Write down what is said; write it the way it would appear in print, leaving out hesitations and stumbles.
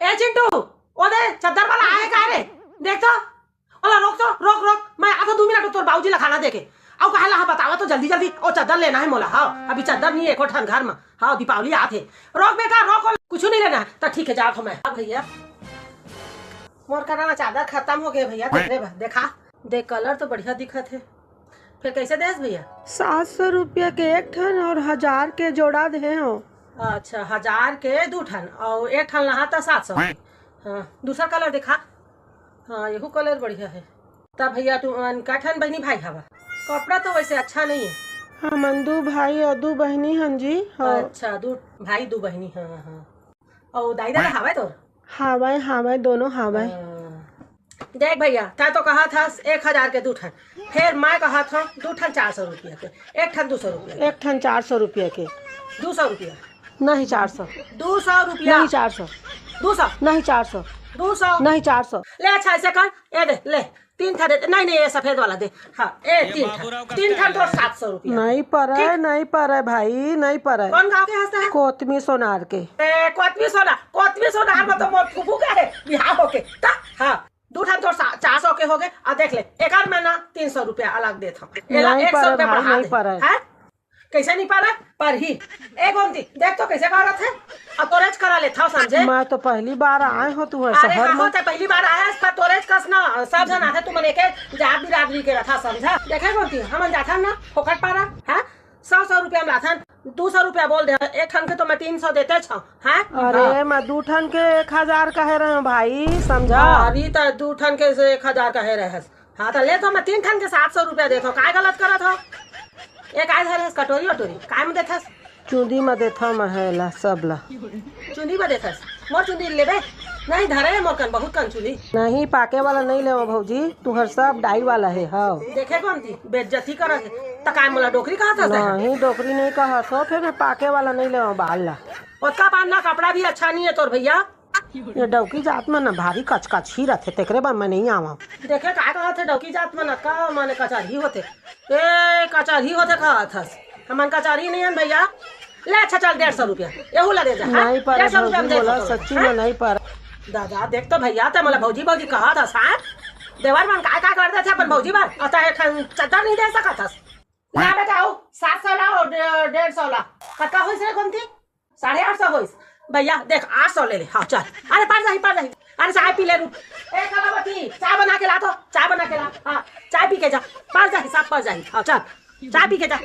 ए चिंटू ओ दे चद्दर वाला आए का रे देख तो ओला रोक तो रोक रोक मैं आधा 2 मिनट तोर बाबूजी ला खाना देके औ कहेला हा बतावा तो जल्दी जल्दी ओ चद्दर लेना है मोला हां अभी चद्दर नहीं एको ठन घर में हां दीपावली आथे रोक बेटा रोक कुछ नहीं लेना तो ठीक है जात हूं मैं भैया मोर कराना चादर खत्म हो गए भैया देख रे देखा देख कलर तो बढ़िया दिखत है फिर कैसे देस भैया 700 रुपया के एक ठन और 1000 के जोड़ा दे हो। अच्छा 1000 के 2 ठन और एक ठन लहा था 700 हाँ दूसरा कलर दिखा हाँ यहू कलर बढ़िया है तब भैया तू का ठन बहनी भाई हवा कपड़ा तो वैसे अच्छा नहीं है हम 2 भाई और 2 बहनी हन जी। अच्छा 2 भाई 2 बहनी हाँ हाँ और दाई दादा हवा तो हावे हावे दोनों हावे। देख भैया तै तो कहा था 1000 के 2 ठन फिर मैं कहा था 2 ठन 400 रुपया के एक ठन 200 रुपया एक ठन 400 रुपया के 200 रुपया नहीं 400 200 रुपया नहीं 400 200 नहीं 400 200 नहीं 400 ले अच्छा ऐसे कर ये दे ले 3 ठन नहीं नहीं ये सफेद वाला दे हाँ ए 3 ठन तो 700 रुपया नहीं पड़े भाई नहीं पड़े। कौन गाँव के हंसता है कोतमी सोनार के कोतवी सोना मतलब मोर फूफू का है बिहार होके हाँ 2 ठन तो 400 के हो गए और देख ले एक आध महीना 300 रुपया अलग देता नहीं पड़े है कैसे नहीं पारा पर ही एक गोमती देख तो कैसे करत है और तोरेज करा लेता समझे मैं तो पहली बार आए हो तू अरे शहर में पहली बार आया पर तोरेज कस ना सब जन आते तुम एक जात बिरादरी के रथा समझा देखे गोमती हम जाथा ना फोकट पारा है 100 रुपया में लाथन 200 रुपया बोल दे एक ठन के तो मैं 300 देते छ हैं अरे मैं 2 ठन के 1000 कहे रहे भाई समझा अभी तो 2 ठन के 1000 कहे रहे हाँ तो ले तो मैं 3 ठन के 700 रुपया देता काय गलत करत हो एक आय धरे कटोरी वटोरी काय में देथस चूंदी में देथा महला सबला चुंदी में देथस मोर चुंदी लेबे नहीं धरे मोर कन बहुत कन चुंदी नहीं पाके वाला नहीं लेवा भौजी तुहर सब डाई वाला है हाँ देखे कौन थी बेइज्जती करत है त काय मोला डोकरी कहत हस नहीं डोकरी नहीं कहा सो फिर मैं पाके वाला नहीं लेवा बाल ला ओतका पाना कपड़ा भी अच्छा नहीं है तोर भैया ये डौकी जात में ना भारी कचकच ही रहते तेकरे बा मैं नहीं आवा देखे काय कहत है डौकी जात में ना का माने कचहरी होते ए कचहरी होते कहत हस हमन कचहरी नहीं है भैया ले अच्छा चल 150 रुपया एहू ला दे जा नहीं पर 150 रुपया में बोला सच्ची में नहीं पर दादा देख तो भैया ते मोला भौजी भौजी कहा था साथ देवर मन काय काय करते थे अपन भौजी बार अता एक चद्दर नहीं दे सकत हस ना बेटा आओ 700 ला और 150 ला कक्का होइस रे कोनती 850 होइस भैया देख 800 ले ले हाँ चल अरे पार जाही अरे चाय पी ले रुक ए कलावती चाय बना के ला तो चाय बना के ला हाँ चाय पी के जा पार जाही सब पार जाही हाँ चल चाय पी के जा।